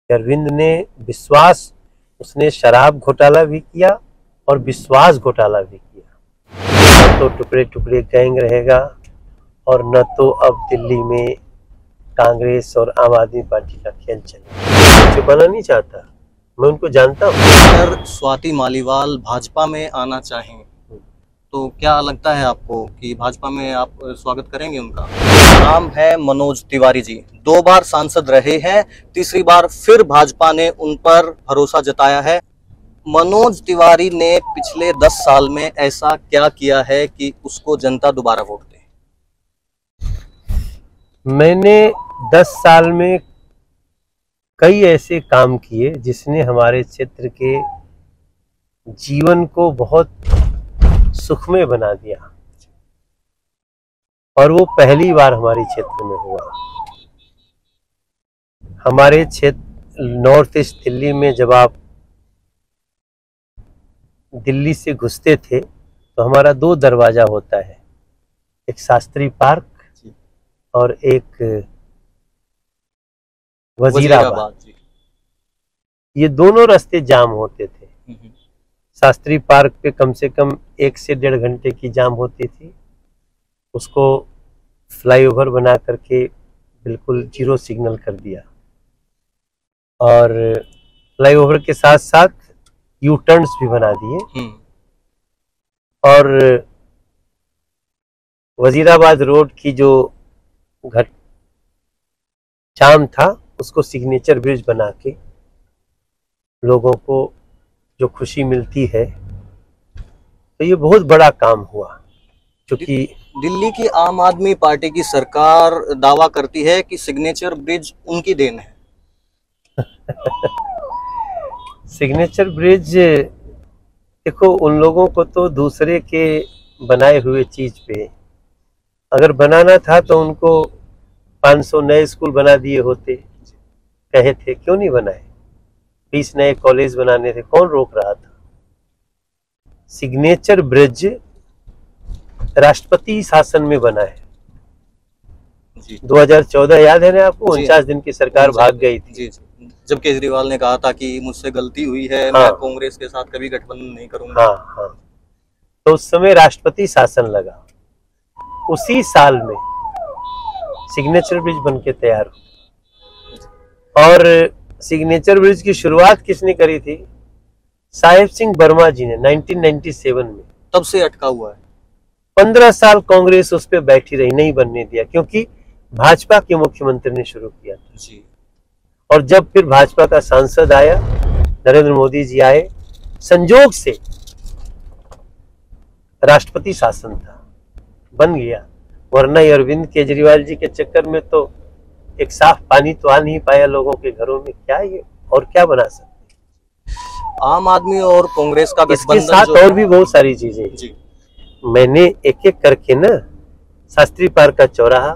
अरविंद ने विश्वास, उसने शराब घोटाला भी किया और विश्वास घोटाला भी किया। न तो टुकड़े टुकड़े गैंग रहेगा और न तो अब दिल्ली में कांग्रेस और आम आदमी पार्टी का खेल चलेगा। छुपाना नहीं चाहता, मैं उनको जानता हूँ। अगर स्वाति मालीवाल भाजपा में आना चाहें तो क्या लगता है आपको कि भाजपा में आप स्वागत करेंगे उनका? नाम है मनोज तिवारी जी, 2 बार सांसद रहे हैं, तीसरी बार फिर भाजपा ने उन पर भरोसा जताया है। मनोज तिवारी ने पिछले 10 साल में ऐसा क्या किया है कि उसको जनता दोबारा वोट दे? मैंने 10 साल में कई ऐसे काम किए जिसने हमारे क्षेत्र के जीवन को बहुत सुखमय बना दिया, और वो पहली बार हमारे क्षेत्र में हुआ। हमारे क्षेत्र नॉर्थ ईस्ट दिल्ली में जब आप दिल्ली से घुसते थे तो हमारा 2 दरवाजा होता है, एक शास्त्री पार्क और एक वजीराबाद। ये दोनों रास्ते जाम होते थे। शास्त्री पार्क पे कम से कम 1 से 1.5 घंटे की जाम होती थी। उसको फ्लाईओवर बना करके बिल्कुल 0 सिग्नल कर दिया, और फ्लाईओवर के साथ साथ यू टर्न्स भी बना दिए, और वजीराबाद रोड की जो जाम था उसको सिग्नेचर ब्रिज बना के लोगों को जो खुशी मिलती है, तो ये बहुत बड़ा काम हुआ। क्योंकि दिल्ली की आम आदमी पार्टी की सरकार दावा करती है कि सिग्नेचर ब्रिज उनकी देन है। सिग्नेचर ब्रिज, देखो, उन लोगों को तो दूसरे के बनाए हुए चीज पे अगर बनाना था तो उनको 500 नए स्कूल बना दिए होते, कहे थे, क्यों नहीं बनाए? 20 नए कॉलेज बनाने थे, कौन रोक रहा था? सिग्नेचर ब्रिज राष्ट्रपति शासन में बना है। 2014 याद है ना आपको? 49 दिन की सरकार भाग गई थी। जब केजरीवाल ने कहा था कि मुझसे गलती हुई है, मैं कांग्रेस के साथ कभी गठबंधन नहीं करूंगा। हाँ। तो उस समय राष्ट्रपति शासन लगा। उसी साल में सिग्नेचर ब्रिज बनके तैयार हुआ। और सिग्नेचर ब्रिज की शुरुआत किसने करी थी? साहेब सिंह वर्मा जी ने 1997 में। तब से अटका हुआ है। 15 साल कांग्रेस उस पर बैठी रही, नहीं बनने दिया, क्योंकि भाजपा के मुख्यमंत्री ने शुरू किया था जी। और जब फिर भाजपा का सांसद आया, नरेंद्र मोदी जी आए, संजोग से राष्ट्रपति शासन था, बन गया। वरना अरविंद केजरीवाल जी के चक्कर में तो एक साफ पानी तो आ नहीं पाया लोगों के घरों में। क्या ये और क्या बना सकते? आम आदमी और कांग्रेस का इसके साथ और भी बहुत सारी चीजें जी। मैंने एक एक करके ना, शास्त्री पार्क का चौराहा,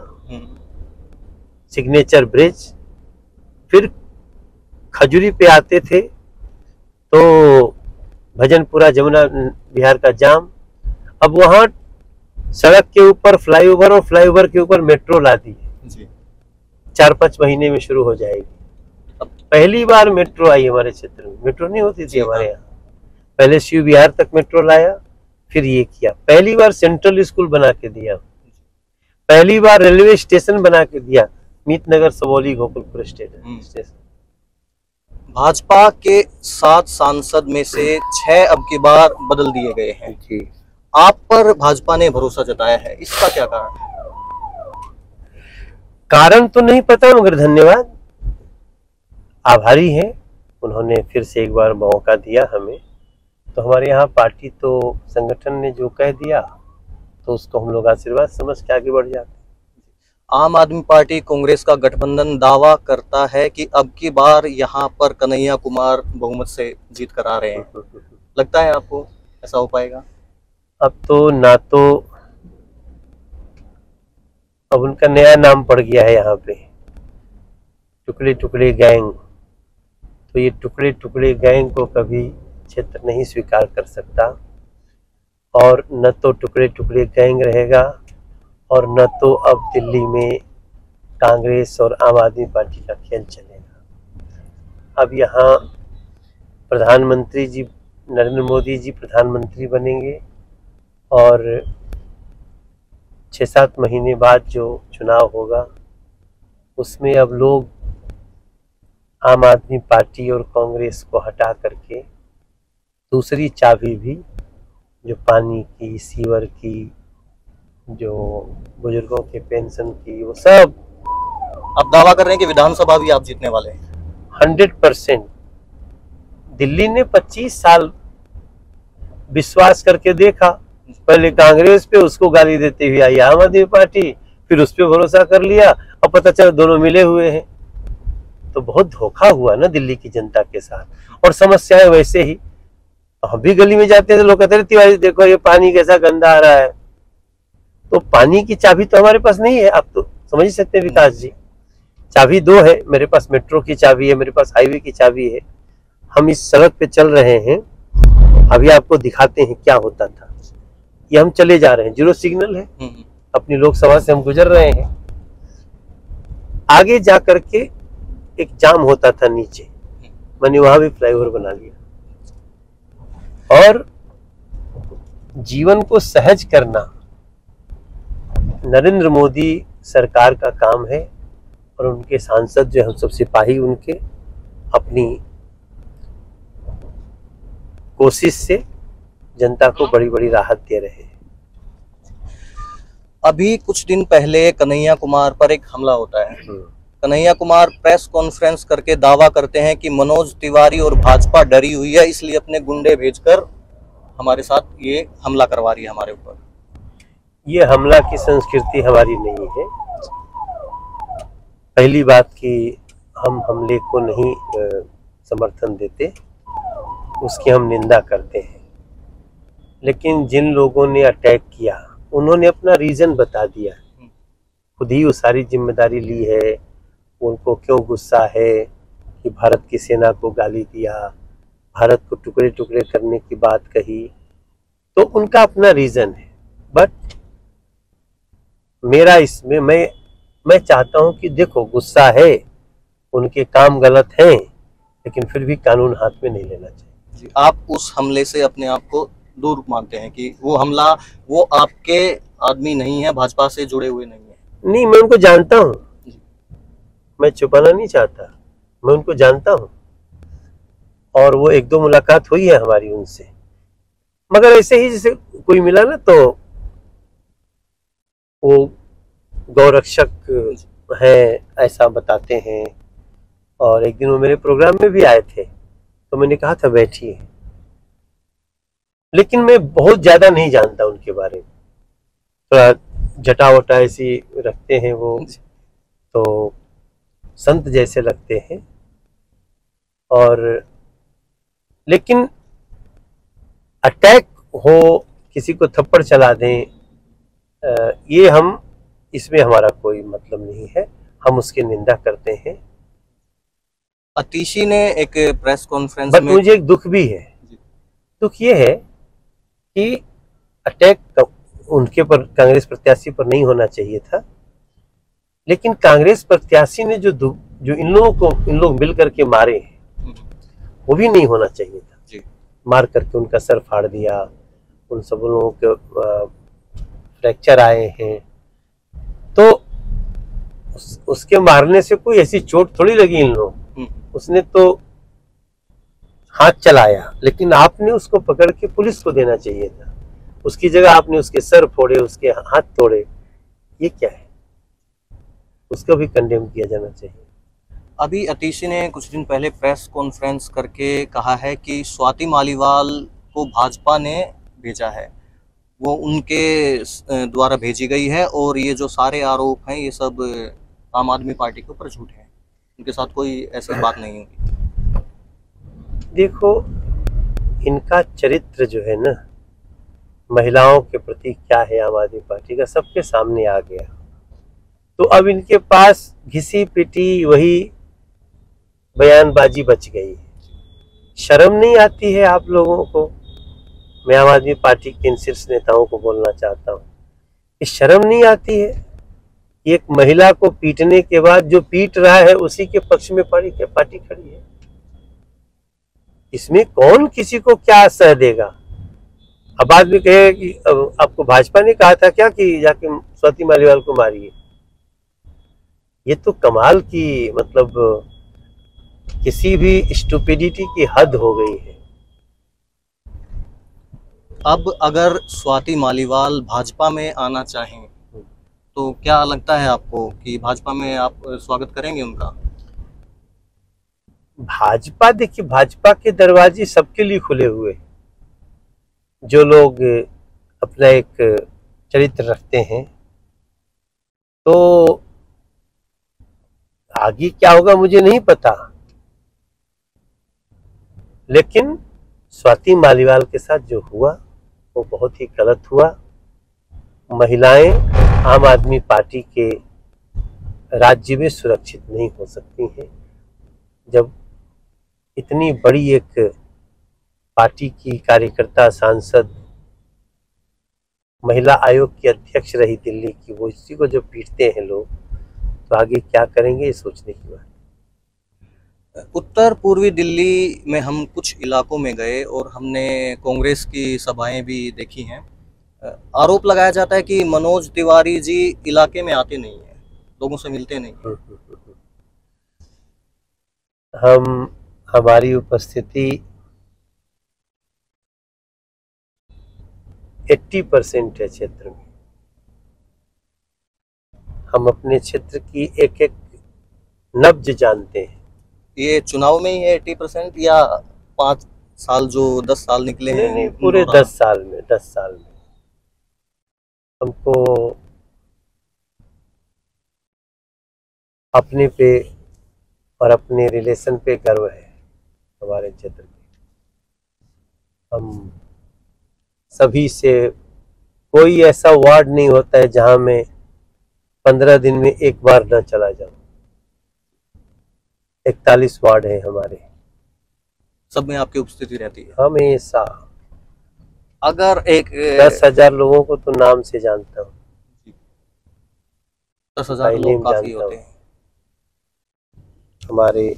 सिग्नेचर ब्रिज, फिर खजूरी पे आते थे तो भजनपुरा जमुना बिहार का जाम, अब वहां सड़क के ऊपर फ्लाईओवर और फ्लाईओवर के ऊपर मेट्रो ला दी है। 4-5 महीने में शुरू हो जाएगी। अब पहली बार मेट्रो आई हमारे क्षेत्र में। मेट्रो नहीं होती थी हमारे यहाँ। पहले शिव विहार तक मेट्रो लाया, फिर ये किया। पहली बार सेंट्रल स्कूल बना के दिया, पहली बार रेलवे स्टेशन बना के दिया, मीतनगर सबौली गोकुलपुर स्टेशन। भाजपा के 7 सांसद में से 6 अब की बार बदल दिए गए हैं जी। आप पर भाजपा ने भरोसा जताया है, इसका क्या कारण है? कारण तो नहीं पता, मगर धन्यवाद, आभारी हैं। उन्होंने फिर से एक बार मौका दिया हमें। तो हमारे यहाँ पार्टी तो संगठन ने जो कह दिया तो उसको हम लोग आशीर्वाद समझ के आगे बढ़ जाते। आम आदमी पार्टी कांग्रेस का गठबंधन दावा करता है कि अब की बार यहाँ पर कन्हैया कुमार बहुमत से जीत कर आ रहे हैं। लगता है आपको ऐसा हो पाएगा? अब तो ना, तो अब उनका नया नाम पड़ गया है यहाँ पे, टुकड़े टुकड़े गैंग। तो ये टुकड़े टुकड़े गैंग को कभी क्षेत्र नहीं स्वीकार कर सकता, और न तो टुकड़े टुकड़े गैंग रहेगा और न तो अब दिल्ली में कांग्रेस और आम आदमी पार्टी का खेल चलेगा। अब यहाँ प्रधानमंत्री जी नरेंद्र मोदी जी प्रधानमंत्री बनेंगे और 6-7 महीने बाद जो चुनाव होगा उसमें अब लोग आम आदमी पार्टी और कांग्रेस को हटा करके दूसरी चाबी भी जो पानी की, सीवर की, जो बुजुर्गों के पेंशन की, वो सब आप दावा कर रहे हैं कि विधानसभा भी आप जीतने वाले हैं? 100%। दिल्ली ने 25 साल विश्वास करके देखा, पहले कांग्रेस पे, उसको गाली देते हुए आई आम आदमी पार्टी, फिर उस पर भरोसा कर लिया, अब पता चला दोनों मिले हुए हैं। तो बहुत धोखा हुआ ना दिल्ली की जनता के साथ। और समस्याएं वैसे ही, हम भी गली में जाते हैं तो लोग कहते हैं तिवारी देखो ये पानी कैसा गंदा आ रहा है। तो पानी की चाबी तो हमारे पास नहीं है, आप तो समझ ही सकते हैं विकास जी। चाबी दो है, मेरे पास मेट्रो की चाबी है, मेरे पास हाईवे की चाबी है। हम इस सड़क पे चल रहे हैं, अभी आपको दिखाते हैं क्या होता था। ये हम चले जा रहे हैं, जीरो सिग्नल है, अपनी लोकसभा से हम गुजर रहे हैं। आगे जा करके एक जाम होता था नीचे, मैंने वहां भी फ्लाईओवर बना लिया। और जीवन को सहज करना नरेंद्र मोदी सरकार का काम है, और उनके सांसद जो हम सब सिपाही उनके अपनी कोशिश से जनता को बड़ी बड़ी राहत दे रहे हैं। अभी कुछ दिन पहले कन्हैया कुमार पर एक हमला होता है। कन्हैया कुमार प्रेस कॉन्फ्रेंस करके दावा करते हैं कि मनोज तिवारी और भाजपा डरी हुई है, इसलिए अपने गुंडे भेजकर हमारे साथ ये हमला करवा रही है हमारे ऊपर। ये हमला की संस्कृति हमारी नहीं है। पहली बात कि हम हमले को नहीं समर्थन देते, उसकी हम निंदा करते हैं। लेकिन जिन लोगों ने अटैक किया उन्होंने अपना रीजन बता दिया, खुद ही वो सारी जिम्मेदारी ली है। उनको क्यों गुस्सा है कि भारत की सेना को गाली दिया, भारत को टुकड़े टुकड़े करने की बात कही, तो उनका अपना रीजन है। बट मेरा इसमें मैं चाहता हूं कि देखो गुस्सा है, उनके काम गलत हैं, लेकिन फिर भी कानून हाथ में नहीं लेना चाहिए। आप उस हमले से अपने आप को दूर मानते हैं कि वो हमला वो आपके आदमी नहीं है, भाजपा से जुड़े हुए नहीं है? नहीं, मैं उनको जानता हूं, मैं छुपाना नहीं चाहता, मैं उनको जानता हूं। और वो 1-2 मुलाकात हुई है हमारी उनसे, मगर ऐसे ही जैसे कोई मिला ना तो वो गौरक्षक है ऐसा बताते हैं। और एक दिन वो मेरे प्रोग्राम में भी आए थे, तो मैंने कहा था बैठिए, लेकिन मैं बहुत ज्यादा नहीं जानता उनके बारे में। थोड़ा जटा वटा ऐसी रखते हैं वो, तो संत जैसे लगते हैं। और लेकिन अटैक हो, किसी को थप्पड़ चला दें, ये हम इसमें हमारा कोई मतलब नहीं है, हम उसकी निंदा करते हैं। अतीशी ने एक प्रेस कॉन्फ्रेंस में, मुझे एक दुख भी है। दुख ये है कि अटैक उनके पर, कांग्रेस प्रत्याशी पर नहीं होना चाहिए था, लेकिन कांग्रेस प्रत्याशी ने जो इन लोग मिल करके मारे हैं, वो भी नहीं होना चाहिए था जी। मार करके उनका सर फाड़ दिया, उन सब लोगों के फ्रैक्चर आए हैं, तो उसके मारने से कोई ऐसी चोट थोड़ी लगी इन लोग। उसने तो हाथ चलाया, लेकिन आपने उसको पकड़ के पुलिस को देना चाहिए था। उसकी जगह आपने उसके सर फोड़े, उसके हाथ तोड़े, ये क्या है? उसको भी कंडेम किया जाना चाहिए। अभी अतीशी ने कुछ दिन पहले प्रेस कॉन्फ्रेंस करके कहा है कि स्वाति मालीवाल को भाजपा ने भेजा है, वो उनके द्वारा भेजी गई है, और ये जो सारे आरोप हैं ये सब आम आदमी पार्टी के ऊपर झूठे हैं, उनके साथ कोई ऐसी बात नहीं होगी। देखो, इनका चरित्र जो है ना महिलाओं के प्रति क्या है आम आदमी पार्टी का, सबके सामने आ गया। तो अब इनके पास घिसी पिटी वही बयानबाजी बच गई है। शर्म नहीं आती है आप लोगों को? मैं आम आदमी पार्टी के इन शीर्ष नेताओं को बोलना चाहता हूँ कि शर्म नहीं आती है? एक महिला को पीटने के बाद जो पीट रहा है उसी के पक्ष में पार्टी खड़ी है। इसमें कौन किसी को क्या सह देगा। अब आदमी कहे कि आपको भाजपा ने कहा था क्या कि जाके स्वाति मालीवाल को मारिए। ये तो कमाल की मतलब किसी भी स्टुपिडिटी की हद हो गई है। अब अगर स्वाति मालीवाल भाजपा में आना चाहें तो क्या लगता है आपको कि भाजपा में आप स्वागत करेंगे उनका? भाजपा, देखिए भाजपा के दरवाजे सबके लिए खुले हुए, जो लोग अपना एक चरित्र रखते हैं। तो आगे क्या होगा मुझे नहीं पता, लेकिन स्वाति मालीवाल के साथ जो हुआ वो बहुत ही गलत हुआ। महिलाएं आम आदमी पार्टी के राज्य में सुरक्षित नहीं हो सकती हैं। जब इतनी बड़ी एक पार्टी की कार्यकर्ता, सांसद, महिला आयोग की अध्यक्ष रही दिल्ली की, वो इसी को जो पीटते हैं लोग, तो आगे क्या करेंगे ये सोचने की बात। उत्तर पूर्वी दिल्ली में हम कुछ इलाकों में गए और हमने कांग्रेस की सभाएं भी देखी हैं। आरोप लगाया जाता है कि मनोज तिवारी जी इलाके में आते नहीं हैं, लोगों से मिलते नहीं हैं। हमारी उपस्थिति 80% है क्षेत्र में। हम अपने क्षेत्र की एक एक नब्ज जानते हैं। ये चुनाव में ही है 80% या 5 साल जो 10 साल निकले हैं? नहीं, पूरे 10 साल में 10 साल में हमको अपने पे और अपने रिलेशन पे गर्व है। हमारे क्षेत्र के हम सभी से, कोई ऐसा वार्ड नहीं होता है जहां मैं 15 दिन में एक बार न चला जाऊं। 41 वार्ड है हमारे, सब में आपकी उपस्थिति रहती है हमेशा। अगर एक 10,000 लोगों को तो नाम से जानता हूँ। 10,000 लोग काफी होते हैं हमारे।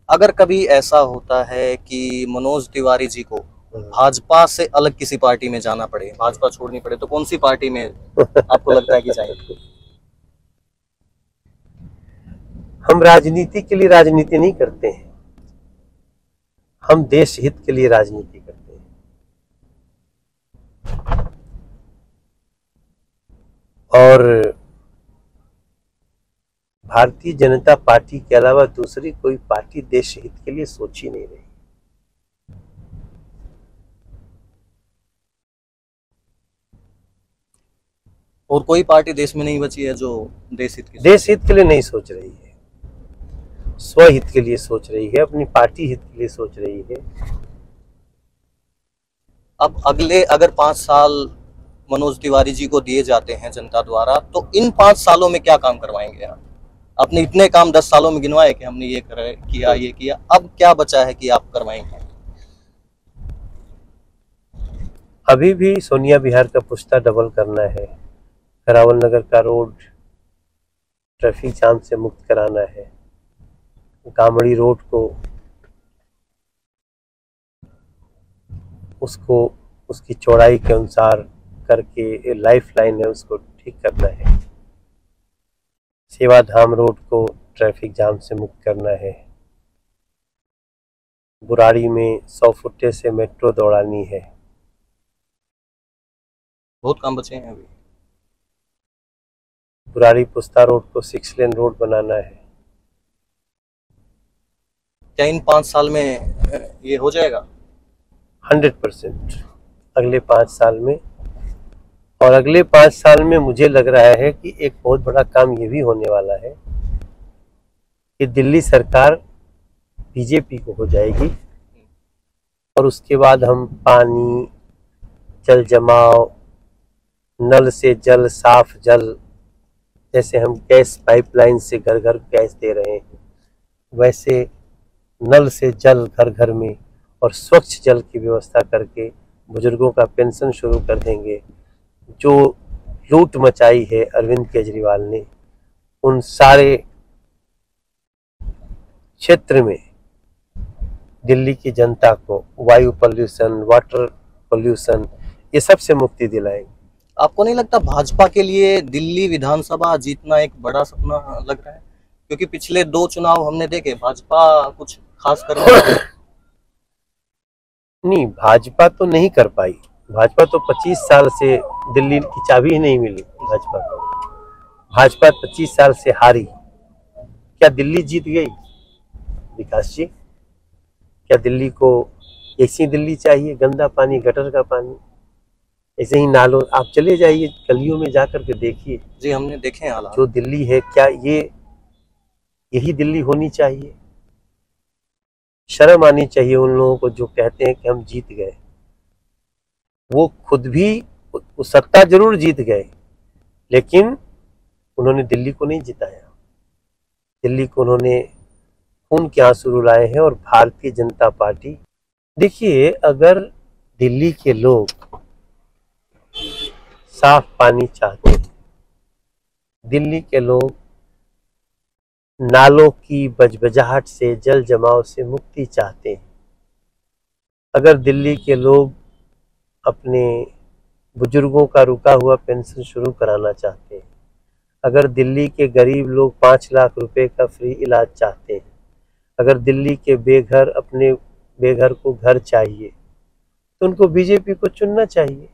अगर कभी ऐसा होता है कि मनोज तिवारी जी को भाजपा से अलग किसी पार्टी में जाना पड़े, भाजपा छोड़नी पड़े, तो कौन सी पार्टी में आपको लगता है कि जाएंगे? हम राजनीति के लिए राजनीति नहीं करते हैं, हम देश हित के लिए राजनीति करते हैं। और भारतीय जनता पार्टी के अलावा दूसरी कोई पार्टी देश हित के लिए सोच ही नहीं रही। और कोई पार्टी देश में नहीं बची है जो देश हित के लिए नहीं सोच रही है, स्वहित के लिए सोच रही है, अपनी पार्टी हित के लिए सोच रही है। अब अगर 5 साल मनोज तिवारी जी को दिए जाते हैं जनता द्वारा, तो इन 5 सालों में क्या काम करवाएंगे आप? आपने इतने काम 10 सालों में गिनवाए कि हमने ये किया, ये किया, अब क्या बचा है कि आप करवाएंगे? अभी भी सोनिया विहार का पुश्ता डबल करना है, करावल नगर का रोड ट्रैफिक जाम से मुक्त कराना है, कामड़ी रोड को उसकी चौड़ाई के अनुसार करके लाइफ लाइन है उसको ठीक करना है, सेवाधाम रोड को ट्रैफिक जाम से मुक्त करना है, बुराड़ी में 100 फुटे से मेट्रो दौड़ानी है। बहुत काम बचे हैं अभी। बुराड़ी पुस्ता रोड को 6 लेन रोड बनाना है। क्या इन 5 साल में ये हो जाएगा? 100% अगले 5 साल में। और अगले 5 साल में मुझे लग रहा है कि एक बहुत बड़ा काम ये भी होने वाला है कि दिल्ली सरकार बीजेपी को हो जाएगी और उसके बाद हम पानी, जल जमाव, नल से जल, साफ जल, जैसे हम गैस पाइपलाइन से घर घर गैस दे रहे हैं, वैसे नल से जल घर घर में और स्वच्छ जल की व्यवस्था करके बुजुर्गों का पेंशन शुरू कर देंगे। जो लूट मचाई है अरविंद केजरीवाल ने, उन सारे क्षेत्र में दिल्ली की जनता को वायु पोल्यूशन, वाटर पोल्यूशन, ये सब से मुक्ति दिलाएंगे। आपको नहीं लगता भाजपा के लिए दिल्ली विधानसभा जीतना एक बड़ा सपना लग रहा है? क्योंकि पिछले 2 चुनाव हमने देखे, भाजपा कुछ खास कर नहीं, भाजपा तो नहीं कर पाई। भाजपा तो 25 साल से दिल्ली की चाबी ही नहीं मिली भाजपा को। भाजपा 25 साल से हारी। क्या दिल्ली जीत गई? विकास जी, क्या दिल्ली को ऐसी दिल्ली चाहिए? गंदा पानी, गटर का पानी, ऐसे ही नालों, आप चले जाइए गलियों में जाकर के देखिए। जी, हमने देखे हैं हालात। जो दिल्ली है, क्या यही दिल्ली होनी चाहिए? शर्म आनी चाहिए उन लोगों को जो कहते हैं कि हम जीत गए। वो खुद भी सत्ता जरूर जीत गए, लेकिन उन्होंने दिल्ली को नहीं जिताया। दिल्ली को उन्होंने खून के आंसू रुलाए हैं। और भारतीय जनता पार्टी, देखिए, अगर दिल्ली के लोग साफ पानी चाहते हैं, दिल्ली के लोग नालों की बजबजाहट से, जल जमाव से मुक्ति चाहते हैं, अगर दिल्ली के लोग अपने बुजुर्गों का रुका हुआ पेंशन शुरू कराना चाहते हैं, अगर दिल्ली के गरीब लोग 5 लाख रुपए का फ्री इलाज चाहते हैं, अगर दिल्ली के बेघर अपने बेघर को घर चाहिए, तो उनको बीजेपी को चुनना चाहिए।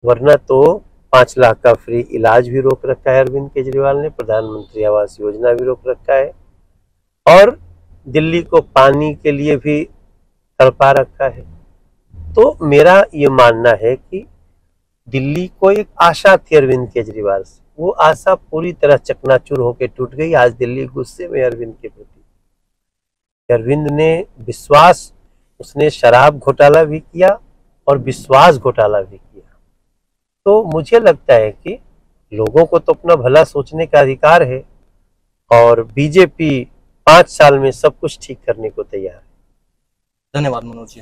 वरना तो 5 लाख का फ्री इलाज भी रोक रखा है अरविंद केजरीवाल ने, प्रधानमंत्री आवास योजना भी रोक रखा है, और दिल्ली को पानी के लिए भी तड़पा रखा है। तो मेरा ये मानना है कि दिल्ली को एक आशा थी अरविंद केजरीवाल से, वो आशा पूरी तरह चकनाचूर होकर टूट गई। आज दिल्ली गुस्से में अरविंद के प्रति। अरविंद ने विश्वास, उसने शराब घोटाला भी किया और विश्वास घोटाला भी किया। तो मुझे लगता है कि लोगों को तो अपना भला सोचने का अधिकार है, और बीजेपी 5 साल में सब कुछ ठीक करने को तैयार है। धन्यवाद मनोज जी।